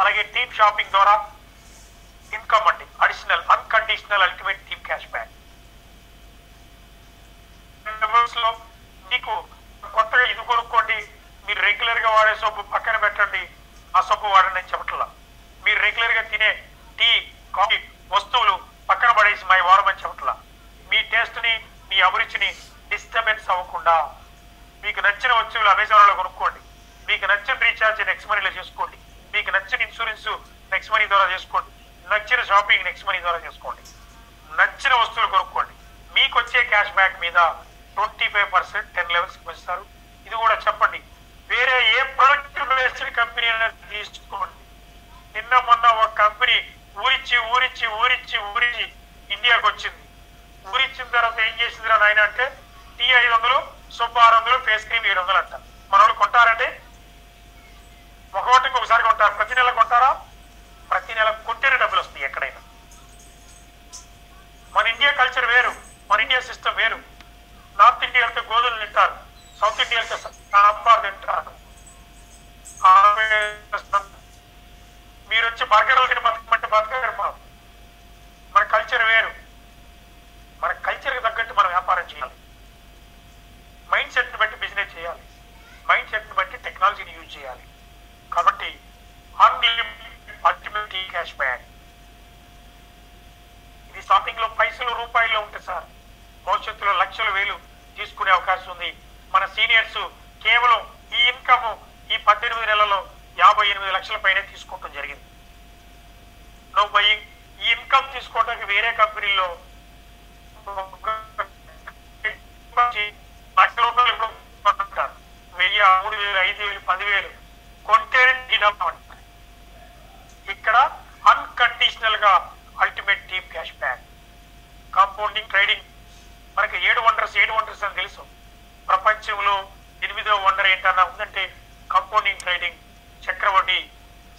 అలాగే team shopping ద్వారా income అండి, additional unconditional ultimate team cash back. లో మీకు కొత్తగా ఇది కొనుక్కోండి, మీరు రెగ్యులర్ గా వాడే సోపు పక్కన పెట్టండి, ఆ సోపు వాడండి అని చెప్పట్లా. మీరు రెగ్యులర్ గా తినే టీ కాఫీ వస్తువులు పక్కన పడేసి మా వాడమని చెప్పట్లా. మీ టేస్ట్ ని మీ అభిరుచిని డిస్టర్బెన్స్ అవ్వకుండా మీకు నచ్చిన వస్తువులు అమెజాన్లో కొనుక్కోండి, మీకు నచ్చిన రీఛార్జ్ నెక్స్ట్ మనీలో చేసుకోండి, మీకు నచ్చిన ఇన్సూరెన్స్ నెక్స్ట్ మనీ ద్వారా చేసుకోండి, నచ్చిన షాపింగ్ నెక్స్ట్ మనీ ద్వారా చేసుకోండి, నచ్చిన వస్తువులు కొనుక్కోండి. మీకు వచ్చే క్యాష్ బ్యాక్ మీద 25% 10 లెవెల్స్ పెంచుతారు. ఇది కూడా చెప్పండి, వేరే ఏ ప్రొడక్ట్ బేస్డ్ కంపెనీ తీసుకోండి. నిన్న మొన్న ఒక కంపెనీ ఊరించి ఊరించి ఊరించి ఊరించి ఇండియాకి వచ్చింది. ఊరించిన తర్వాత ఏం చేసిందిరా నాయన అంటే టీ 500, సోప్ 600, ఫేస్ క్రీమ్ 700 అంట. మన వాళ్ళు కొంటారండి? ఒకటికి ఒకసారి కొంటారు. ప్రతి నెల కొంటారా? ప్రతి నెల కొంటేనే డబ్బులు వస్తాయి ఎక్కడైనా. మన ఇండియా కల్చర్ వేరు, మన ఇండియా సిస్టమ్ వేరు. నార్త్ ఇండియా వెళ్తే గోధులు తింటారు, సౌత్ ఇండియా వెళ్తే సాంబార్ తింటారు. మీరు వచ్చి బర్గర్లు తిని బతకమంటే బతకరు. మన కల్చర్ వేరు. మన కల్చర్కి తగ్గట్టు మనం వ్యాపారం చేయాలి, మైండ్ సెట్ని బట్టి బిజినెస్ చేయాలి, మైండ్ సెట్ని బట్టి టెక్నాలజీని యూజ్ చేయాలి. కాబట్టి అన్లిమిటెడ్ అల్టిమేట్ క్యాష్ బ్యాక్. ఇది స్టార్టింగ్ లో పైసలు రూపాయల్లో ఉంటుంది సార్, భవిష్యత్తులో లక్షలు వేలు తీసుకునే అవకాశం ఉంది. మన సీనియర్స్ కేవలం ఈ ఇన్కమ్ ఈ 18 నెలల్లో 58 లక్షల పైన తీసుకోవటం జరిగింది. No buying. ఈ ఇన్కమ్ తీసుకోవడానికి వేరే కంపెనీల్లో లక్ష రూపాయలు కొంటారు, 1000, 3000, 5000, 10,000 కొంటే ఇక్కడ అన్కండిషనల్ గా ultimate team cash back. Compounding trading మనకి 7 వండర్స్ అని తెలుసు. ప్రపంచంలో 8వ వండర్ ఏంటన్నా ఉందంటే కాంపౌండింగ్ ట్రేడింగ్, చక్రవడ్డీ.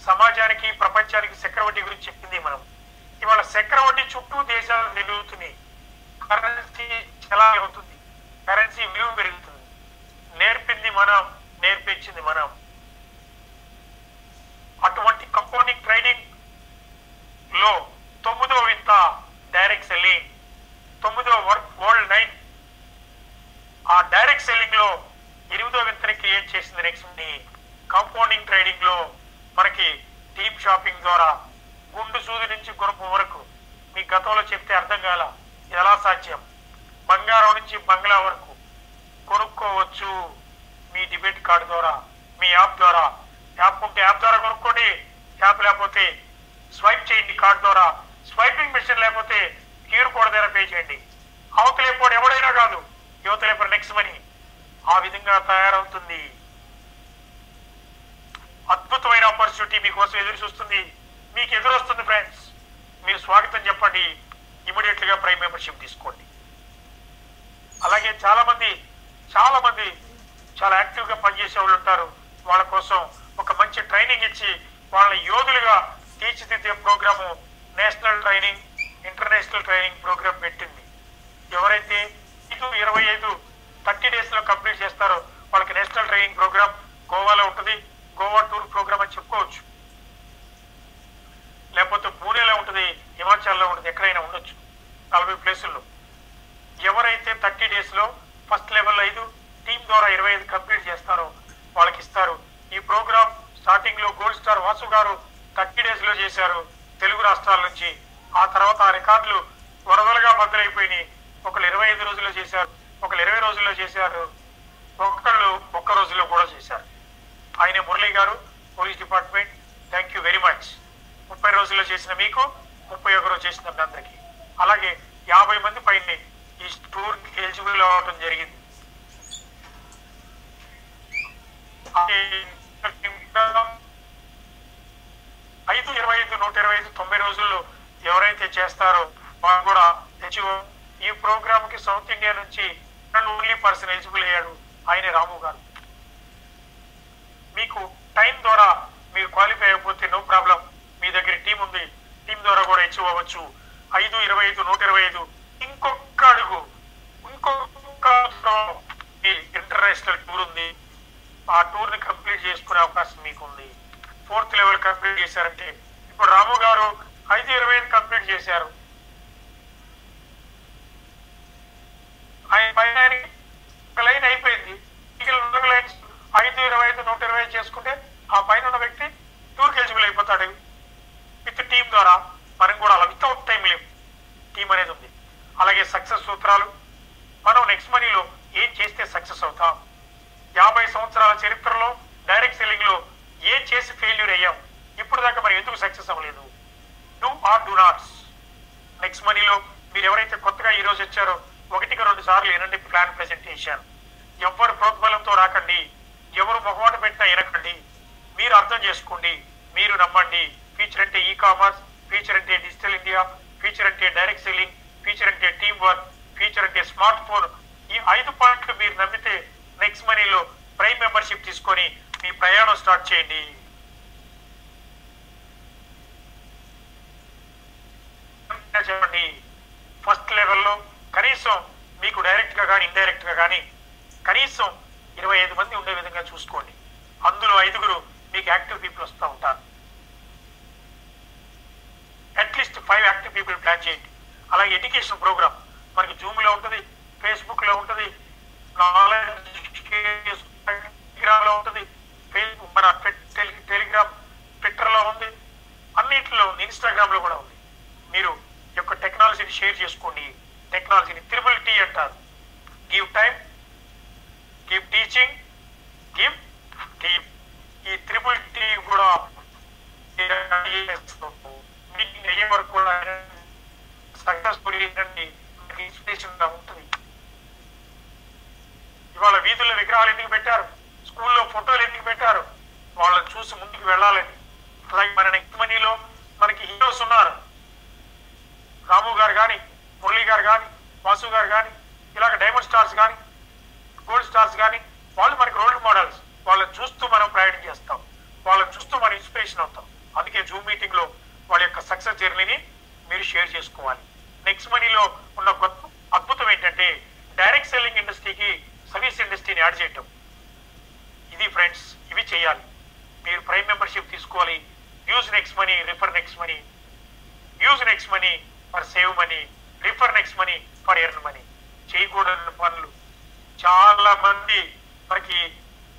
సమాజానికి ప్రపంచానికి చక్రవడ్డీ గురించి చెప్పింది మనం. ఇవాళ చక్రవడ్డీ చుట్టూ దేశాలు నిలుగుతున్నాయి, కరెన్సీ ఎలా అవుతుంది, కరెన్సీ విలువ పెరుగుతుంది. నేర్పింది మనం, నేర్పించింది మనం. అటువంటి కంపౌండింగ్ ట్రేడింగ్ లో 9వ వింత డైరెక్ట్ సెల్లింగ్, 9వ వరల్డ్ 9. ఆ డైరెక్ట్ సెల్లింగ్ లో 8వ వింతని క్రియేట్ చేసింది నెక్స్ట్ ని. కాంపౌండింగ్ ట్రేడింగ్ లో మనకి టీమ్ షాపింగ్ ద్వారా గుండు సూది నుంచి గుణపు వరకు మీ గతంలో చెప్తే అర్థం కాల, ఎలా సాధ్యం. బంగారం నుంచి బంగ్లా వరకు కొనుక్కోవచ్చు మీ డెబిట్ కార్డు ద్వారా, మీ యాప్ ద్వారా. యాప్ ఉంటే యాప్ ద్వారా కొనుక్కోండి, యాప్ లేకపోతే స్వైప్ చేయండి కార్డు ద్వారా. స్వైపింగ్ మిషన్ లేకపోతే క్యూఆర్ కోడ్ ద్వారా పే చేయండి. అవతలేపోడు ఎవడైనా కాదు, యువతలేపడు నెక్స్ట్ మనీ. ఆ విధంగా తయారవుతుంది. అద్భుతమైన ఆపర్చునిటీ మీకోసం ఎదురు చూస్తుంది, మీకు ఎదురొస్తుంది ఫ్రెండ్స్. మీరు స్వాగతం చెప్పండి, ఇమీడియట్ గా ప్రైమ్ మెంబర్షిప్ తీసుకోండి. అలాగే చాలా మంది చాలా యాక్టివ్ గా పనిచేసే వాళ్ళు ఉంటారు. వాళ్ళ కోసం ఒక మంచి ట్రైనింగ్ ఇచ్చి వాళ్ళ యోధులుగా తీర్చిదిద్దే program national training, international training program పెట్టింది. ఎవరైతే 25 30 డేస్ లో కంప్లీట్ చేస్తారో వాళ్ళకి నేషనల్ ట్రైనింగ్ ప్రోగ్రామ్ గోవాలో ఉంటుంది. గోవా టూర్ ప్రోగ్రామ్ అని చెప్పుకోవచ్చు, లేకపోతే పూణేలో ఉంటుంది, హిమాచల్లో ఉంటుంది, ఎక్కడైనా ఉండొచ్చు, 40 ప్లేసుల్లో. ఎవరైతే 30 డేస్ లో ఫస్ట్ లెవెల్ 5, టీమ్ ద్వారా 25 కంప్లీట్ చేస్తారో వాళ్ళకి ఇస్తారు. ఈ ప్రోగ్రామ్ స్టార్టింగ్ లో గోల్డ్ స్టార్ వాసు గారు 30 డేస్ లో చేశారు తెలుగు రాష్ట్రాల నుంచి. ఆ తర్వాత ఆ రికార్డులు వరదలుగా బద్దలైపోయినాయి. ఒకళ్ళు 25 రోజుల్లో చేశారు, ఒకళ్ళు 20 రోజుల్లో చేశారు, ఒకళ్ళు 1 రోజుల్లో కూడా చేశారు. ఆయన మురళీ గారు, police department. Thank you very much. 30 రోజుల్లో చేసిన మీకు, 31 రోజు చేసిన మీ అందరికీ. అలాగే 50 మంది పైన ఈ టూర్ ఎలిజిబుల్ అవ్వడం జరిగింది. 5, 25, 125, 90 రోజుల్లో ఎవరైతే చేస్తారో వాళ్ళు కూడా తెచ్చుకో. ఈ ప్రోగ్రామ్ కి సౌత్ ఇండియా నుంచి ఓన్లీ పర్సన్ ఎలిజిబుల్ అయ్యాడు, ఆయన రాము గారు. మీకు టైం ద్వారా మీరు క్వాలిఫై అయిపోతే నో ప్రాబ్లం, మీ దగ్గర టీం ఉంది, టీం ద్వారా కూడా అచీవ్ అవ్వచ్చు. 5, 25, 125. ఇంకొక అడుగు, ఇంకొక ఇంటర్నేషనల్ టూర్ ఉంది. ఆ టూర్ని కంప్లీట్ చేసుకునే అవకాశం మీకు ఉంది. 4th లెవెల్ కంప్లీట్ చేశారంటే ఇప్పుడు రాము గారు 5:25 కంప్లీట్ చేశారు. ఆయన పైన ఒక లైన్ అయిపోయింది. మిగిలిన 4 లైన్స్ 5:25 120 చేసుకుంటే ఆ పైన ఉన్న వ్యక్తి టూర్కి ఎలిజిబుల్ అయిపోతాడు విత్ టీం ద్వారా. మనం కూడా అలా వితౌట్ టైం లిమిట్ టీం అనేది ఉంది. అలాగే సక్సెస్ సూత్రాలు, మనం నెక్స్ట్ మనీలో ఏం చేస్తే సక్సెస్ అవుతాం, 50 సంవత్సరాల చరిత్రలో డైరెక్ట్ సెల్లింగ్ లో ఏం చేసి ఫెయిల్యూర్ అయ్యాం, ఇప్పుడు దాకా మనం ఎందుకు సక్సెస్ అవ్వలేదు, do or do NATS. Next మనీలో మీరు ఎవరైతే కొత్తగా ఈ రోజు వచ్చారో 1-2 సార్లు వినండి ప్లాన్ ప్రెజెంటేషన్. ఎవరు ప్రోత్బలంతో రాకండి, ఎవరు మొహమాట పెట్టినా వినకండి. మీరు అర్థం చేసుకోండి, మీరు నమ్మండి. ఫ్యూచర్ అంటే కామర్స్, ఫ్యూచర్ అంటే డిజిటల్ ఇండియా, ఫ్యూచర్ అంటే డైరెక్ట్ సెల్లింగ్, ఫ్యూచర్ అంటే టీమ్ వర్క్, ఫ్యూచర్ అంటే స్మార్ట్ ఫోన్. ఈ 5 పాయింట్లు మీరు నమ్మితే నెక్స్ట్ మనీలో ప్రైమ్ మెంబర్షిప్ తీసుకొని మీ ప్రయాణం స్టార్ట్ చేయండి. చెప్పండి, ఫస్ట్ లెవెల్లో కనీసం మీకు డైరెక్ట్ గా కానీ ఇండైరెక్ట్ గా కానీ కనీసం 25 మంది ఉండే విధంగా చూసుకోండి. అందులో 5 మీకు యాక్టివ్ పీపుల్ వస్తూ ఉంటారు. అట్లీస్ట్ 5 యాక్టివ్ పీపుల్ ప్లాన్ చేయండి. అలాగే ఎడ్యుకేషన్ ప్రోగ్రామ్ మనకి జూమ్ లో ఉంటుంది, ఫేస్బుక్ లో ఉంటుంది, టెలిగ్రామ్ లో ఉంటుంది, ఫేస్బుక్ మన టెలిగ్రామ్ ట్విట్టర్ లో ఉంది, అన్నింటిలో ఉంది, ఇన్స్టాగ్రామ్ లో కూడా ఉంది. మీరు యొక్క టెక్నాలజీని షేర్ చేసుకోండి. టెక్నాలజీని త్రిబుల్ టీ అంటారు. Give time, give teaching, give team. ఈ త్రిబుల్ టీ కూడా అయ్యే వరకు కూడా సక్సెస్ఫుల్ ఇన్స్పిరేషన్ గా ఉంటుంది. ఇవాళ వీధుల్లో విగ్రహాలు ఎందుకు పెట్టారు, స్కూల్లో ఫోటోలు ఎందుకు పెట్టారు, వాళ్ళని చూసి ముందుకు వెళ్ళాలని. అలాగే మన నెక్స్ట్ మనీలో మనకి హీరోస్ ఉన్నారు. రాము గారు కానీ, మురళి గారు కానీ, వాసు గారు కానీ, ఇలాగ డైమండ్ స్టార్స్ కానీ, గోల్డ్ స్టార్స్ కానీ, వాళ్ళు మనకి రోల్ మోడల్స్. వాళ్ళని చూస్తూ మనం ప్రయాణం చేస్తాం, వాళ్ళని చూస్తూ మనం ఇన్స్పిరేషన్ అవుతాం. అందుకే జూమ్ మీటింగ్ లో వాళ్ళ యొక్క సక్సెస్ జర్నీని మీరు షేర్ చేసుకోవాలి. నెక్స్ట్ మనీలో ఉన్న గొప్ప అద్భుతం ఏంటంటే డైరెక్ట్ సెల్లింగ్ ఇండస్ట్రీకి సర్వీస్ ఇండస్ట్రీని యాడ్ చేయటం. ఇది ఫ్రెండ్స్, ఇవి చేయాలి. మీరు ప్రైమ్ మెంబర్షిప్ తీసుకోవాలి. Use next money, refer next money. Use next money for save money, refer next money for earn money. చేయకూడని పనులు చాలా మంది. మనకి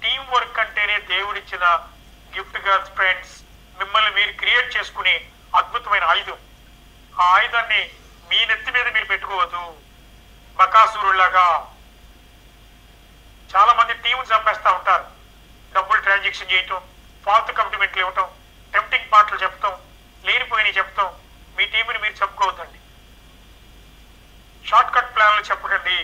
టీం వర్క్ అంటేనే దేవుడిచ్చిన గిఫ్ట్ గా ఫ్రెండ్స్. మిమ్మల్ని మీరు క్రియేట్ చేసుకునే అద్భుతమైన ఆయుధం. ఆ ఆయుధాన్ని మీ నెత్తి మీద మీరు పెట్టుకోవద్దు. బకాసురులాగా చాలా మంది టీం చంపేస్తా ఉంటారు. డబ్బులు ట్రాన్సాక్షన్ చేయటం, ఫాల్తు కమిట్మెంట్లు ఇవ్వటం, టెంప్టింగ్ మాటలు చెప్తాం, లేనిపోయినవి చెప్తాం. మీ టీంని మీరు చెప్పుకోవద్దండి. షార్ట్ కట్ ప్లాన్లు చెప్పకండి.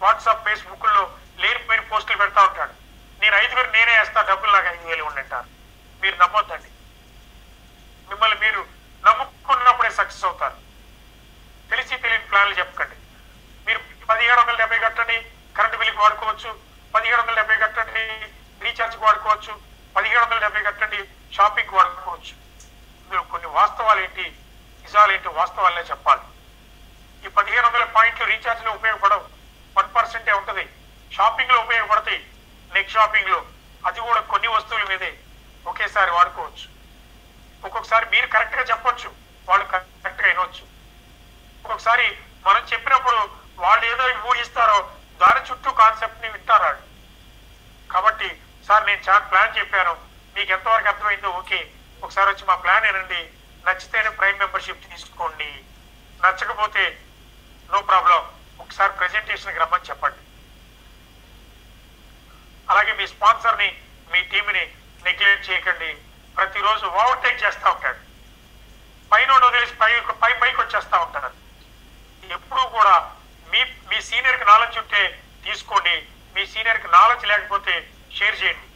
వాట్సాప్, ఫేస్బుక్ లో లేనిపోయిన పోస్టులు పెడతా ఉంటాడు. నేను 5 నేనే వేస్తా, డబ్బులు నాకు 5,000 ఉండంటారు. మీరు నమ్మొద్దండి. మిమ్మల్ని మీరు నమ్ముకున్నప్పుడే సక్సెస్ అవుతారు. తెలిసి తెలియని ప్లాన్లు చెప్పకండి. మీరు 1770 కట్టండి, కరెంటు బిల్లుకి వాడుకోవచ్చు. 1770 కట్టండి, రీఛార్జ్కి వాడుకోవచ్చు. 1770 కట్టండి, షాపింగ్కి వాడుకోవచ్చు. మీరు కొన్ని వాస్తవాలు ఏంటి, నిజాలు ఏంటి, వాస్తవాలనే చెప్పాలి. ఈ 1500 పాయింట్లు రీఛార్జ్ లో ఉపయోగపడవు, 1% ఉంటుంది. షాపింగ్ లో ఉపయోగపడతాయి. నెక్స్ట్ షాపింగ్ లో అది కూడా కొన్ని వస్తువుల మీదే ఒకేసారి వాడుకోవచ్చు. ఒక్కొక్కసారి మీరు కరెక్ట్ గా చెప్పొచ్చు, వాళ్ళు కరెక్ట్ గా వినొచ్చు. ఒక్కొక్కసారి మనం చెప్పినప్పుడు వాళ్ళు ఏదో ఊహిస్తారో దాని చుట్టూ కాన్సెప్ట్ ని వింటారు. కాబట్టి సార్ నేను చాలా ప్లాన్ చెప్పాను, మీకు ఎంతవరకు అర్థమైందో ఓకే, ఒకసారి వచ్చి మా ప్లాన్ వినండి, నచ్చితేనే ప్రైమ్ మెంబర్షిప్ తీసుకోండి, నచ్చకపోతే నో ప్రాబ్లం, ఒకసారి ప్రెజెంటేషన్కి రమ్మని చెప్పండి. అలాగే మీ స్పాన్సర్ని, మీ టీంని నెగ్లెక్ట్ చేయకండి. ప్రతిరోజు ఓవర్టేక్ చేస్తూ ఉంటాడు, పైన వదిలేసి పైకి వచ్చేస్తూ ఉంటాడు. ఎప్పుడూ కూడా మీ సీనియర్కి నాలెడ్జ్ ఉంటే తీసుకోండి, మీ సీనియర్కి నాలెడ్జ్ లేకపోతే షేర్ చేయండి.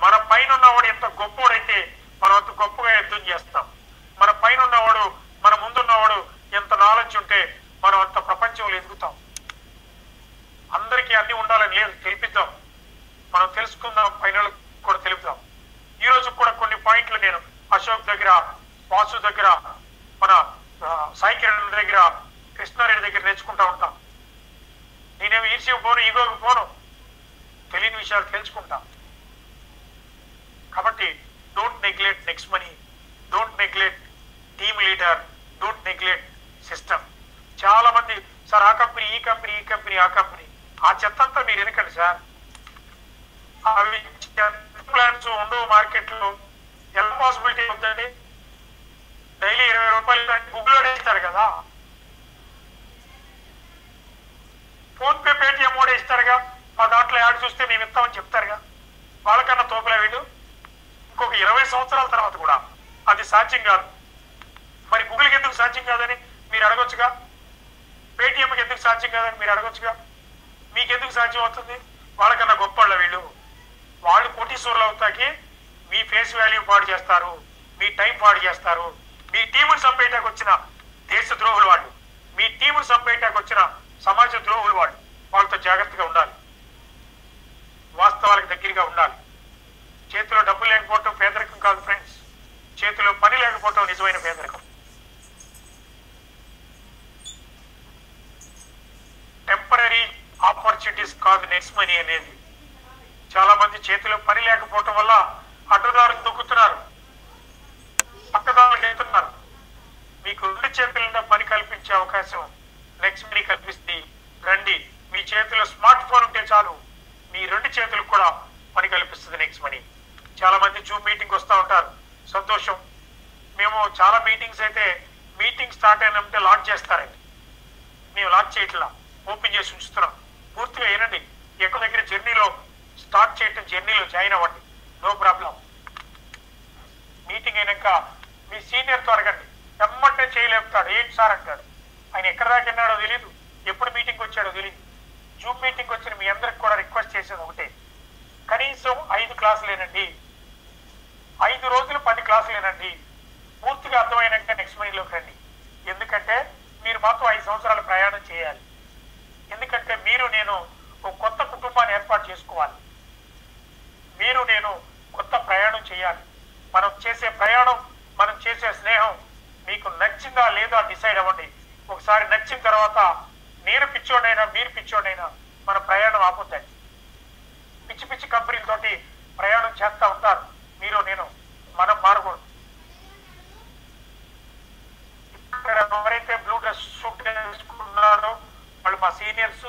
మన పైన ఉన్నవాడు ఎంత గొప్పోడైతే మనం అంత గొప్పగా యుద్ధం చేస్తాం. మన పైన ఉన్నవాడు, మన ముందున్నవాడు ఎంత నాలెడ్జ్ ఉంటే మనం అంత ప్రపంచంలో ఎదుగుతాం. అందరికీ అన్ని ఉండాలని లేదు, తెలిపిద్దాం. మనం తెలుసుకుందాం, పైన కూడా తెలుపుదాం. ఈ రోజు కూడా కొన్ని పాయింట్లు నేను అశోక్ దగ్గర, వాసు దగ్గర, మన సాయి కిరణ్ దగ్గర, కృష్ణారెడ్డి దగ్గర నేర్చుకుంటా ఉంటాం. నేనేమి ఈర్ష్యకు పోను, ఈగోకు పోను, తెలియని విషయాలు తెలుసుకుంటా. Neglect next money, don't neglect team leader, don't neglect system. చాలా మంది సార్ ఆ కంపెనీ ఈ కంపెనీ ఈ కంపెనీ ఆ కంపెనీ, ఆ చెత్తంతా మీరు ఎందుకండి సార్? అవి ప్లాన్స్ ఉండవు మార్కెట్లో. ఎలా పాసిబిలిటీ అవుతుంది? డైలీ 20 రూపాయలు గూగుల్లో ఇస్తారు కదా, ఫోన్ పే పేటిఎం కూడా ఇస్తారుగా, మా దాంట్లో యాడ్ చూస్తే మేము ఇస్తామని చెప్తారుగా. వాళ్ళకన్నా తోపులే వీళ్ళు. ఇంకొక 20 సంవత్సరాల తర్వాత కూడా అది సాధ్యం కాదు. మరి గూగుల్కి ఎందుకు సాధ్యం కాదని మీరు అడగొచ్చుగా, పేటిఎంకి ఎందుకు సాధ్యం కాదని మీరు అడగొచ్చుగా. మీకెందుకు సాధ్యం అవుతుంది? వాళ్ళకన్నా గొప్ప వీళ్ళు. వాళ్ళు కోటీశ్వరులు అవుతాకి మీ ఫేస్ వాల్యూ పాడు చేస్తారు, మీ టైం పాడు చేస్తారు. మీ టీమును చంపేయటానికి వచ్చిన దేశ ద్రోహులు వాళ్ళు, మీ టీమును చంపేయటానికి వచ్చిన సమాజ ద్రోహులు వాళ్ళు. వాళ్ళతో జాగ్రత్తగా ఉండాలి, వాస్తవాలకు దగ్గరగా ఉండాలి. చేతిలో డబ్బు లేకపోవటం పేదరికం కాదు ఫ్రెండ్స్, చేతిలో పని లేకపోవటం నిజమైన పేదరికం. టెంపరీ ఆపర్చునిటీస్ కాదు నెక్స్ట్ మనీ అనేది. చాలా మంది చేతిలో పని లేకపోవటం వల్ల అడ్డదారులు దొక్కుతున్నారు, పక్కదారులకు వెళ్తున్నారు. మీకు 2 చేతుల పని కల్పించే అవకాశం నెక్స్ట్ మనీ కల్పిస్తుంది. రండి, మీ చేతిలో స్మార్ట్ ఫోన్ ఉంటే చాలు, మీ 2 చేతులకు కూడా పని కల్పిస్తుంది నెక్స్ట్ మనీ. చాలా మంది జూమ్ మీటింగ్ వస్తూ ఉంటారు, సంతోషం. మేము చాలా మీటింగ్స్ అయితే మీటింగ్ స్టార్ట్ అయినంటే లాక్ చేస్తారండి. మేము లాక్ చేయట్లా, ఓపెన్ చేసి ఉంచుతున్నాం. పూర్తిగా వినండి. ఎక్కడ దగ్గర జర్నీలో స్టార్ట్ చేయటం, జర్నీలో జాయిన్ అవ్వండి, నో ప్రాబ్లం. మీటింగ్ అయినాక మీ సీనియర్తో అడగండి, ఎమ్మంటే చేయలేపుతాడు. ఏంటి సార్ అంటాడు. ఆయన ఎక్కడ దాకా విన్నాడో తెలియదు, ఎప్పుడు మీటింగ్ వచ్చాడో తెలియదు. జూమ్ మీటింగ్ వచ్చిన మీ అందరికి కూడా రిక్వెస్ట్ చేసేది ఒకటే, కనీసం 5 క్లాసులేనండి, 5 రోజులు 10 క్లాసులేనండి. పూర్తిగా అర్థమైనాక నెక్స్ట్ మనీలోకి రండి. ఎందుకంటే మీరు మాతో 5 సంవత్సరాల ప్రయాణం చేయాలి. ఎందుకంటే మీరు నేను ఒక కొత్త కుటుంబాన్ని ఏర్పాటు చేసుకోవాలి, మీరు నేను కొత్త ప్రయాణం చేయాలి. మనం చేసే ప్రయాణం, మనం చేసే స్నేహం మీకు నచ్చిందా లేదా డిసైడ్ అవ్వండి. ఒకసారి నచ్చిన తర్వాత నేను పిచ్చోడైనా మీరు పిచ్చోడైనా మన ప్రయాణం ఆపొద్దండి. పిచ్చి పిచ్చి కంపెనీలతోటి ప్రయాణం చేస్తూ ఉంటారు, మీరు నేను, మనం మారకూడదు. ఇక్కడ ఎవరైతే బ్లూ డ్రెస్ సూట్ వేసుకున్నారో వాళ్ళు మా seniors.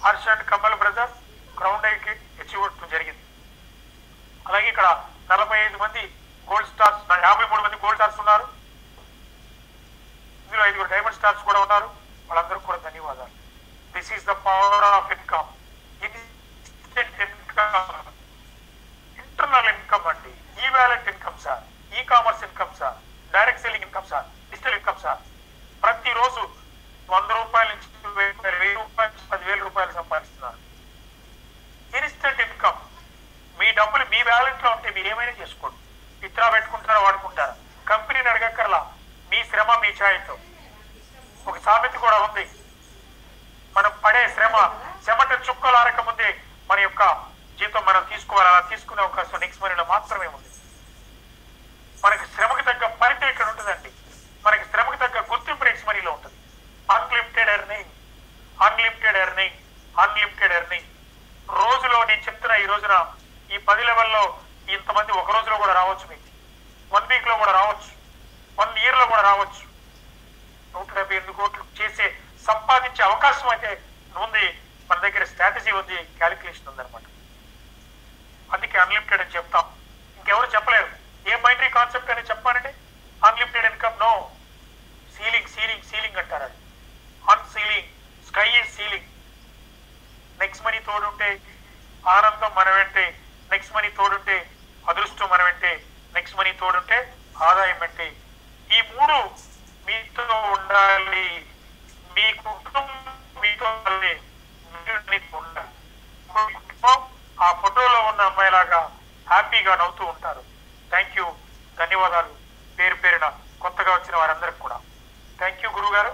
Harsha and Kamal brother ground ఐకి అచీవ్ జరిగింది. అలాగే ఇక్కడ 45 మంది గోల్డ్ స్టార్స్, 53 మంది గోల్డ్ స్టార్స్ ఉన్నారు. ఇందులో 5 డైమండ్ స్టార్స్ కూడా ఉన్నారు. వాళ్ళందరికీ కూడా ధన్యవాదాలు. This is the power of income. Instant income, internal income అండి, e wallet income sir, e commerce income sir, direct selling income sir, digital income sir. ప్రతిరోజు 100 రూపాయల నుంచి 1000 రూపాయల నుంచి 10,000 రూపాయలు సంపాదిస్తున్నారు. Instant income. మీ డబ్బులు మీ వ్యాలెట్ లో ఉంటే మీరు ఏమైనా చేసుకోండి. విత్డ్రా పెట్టుకుంటారా, వాడుకుంటారా, కంపెనీని అడగక్కర్లా. మీ శ్రమ మీ ఛాయతో. ఒక సామెత కూడా ఉంది, మనం పడే శ్రమ చెమట చుక్కలారక ముందే మన యొక్క జీతం మనం తీసుకోవాలి. అలా తీసుకునే అవకాశం నెక్స్ట్ మనీలో మాత్రమే ఉంది. మనకి శ్రమకు తగ్గ ఫలితం ఇక్కడ ఉంటుందండి. మనకి శ్రమకు తగ్గ గుర్తింపు నెక్స్ట్ మనీలో ఉంటుంది. Unlimited earning, unlimited earning, unlimited earning. రోజులో నేను చెప్తున్నా, ఈ రోజున ఈ 10 లెవెల్లో ఇంతమంది ఒక రోజులో కూడా రావచ్చు, మీకు 1 వీక్ లో కూడా రావచ్చు, 1 ఇయర్ లో కూడా రావచ్చు. 178 కోట్లు చేసే సంపాదించే అవకాశం అయితే ఉంది. మన దగ్గర స్ట్రాటజీ ఉంది, క్యాలిక్యులేషన్ ఉందన్నమాట. అందుకే అన్లిమిటెడ్ అని చెప్తాం. ఇంకెవరు చెప్పలేరు. ఏ మైండరీ కాన్సెప్ట్ అని చెప్పానండి. Unlimited income no. Ceiling ceiling ceiling అంటారు. అది un ceiling, sky is ceiling. Next money తోడుంటే ఆనందం మన వెంటే, నెక్స్ట్ మనీ తోడుంటే అదృష్టం మన వెంటే, నెక్స్ట్ మనీ తోడుంటే ఆదాయం వెంటే. ఈ 3 మీతో ఉండాలి. మీ కుటుంబం మీతో ఉండాలి. ఆ ఫోటోలో ఉన్న అమ్మాయిలాగా హ్యాపీగా నవ్వుతూ ఉంటారు. థ్యాంక్ యూ, ధన్యవాదాలు పేరు పేరున కొత్తగా వచ్చిన వారందరికి కూడా. థ్యాంక్ యూ గురువు గారు.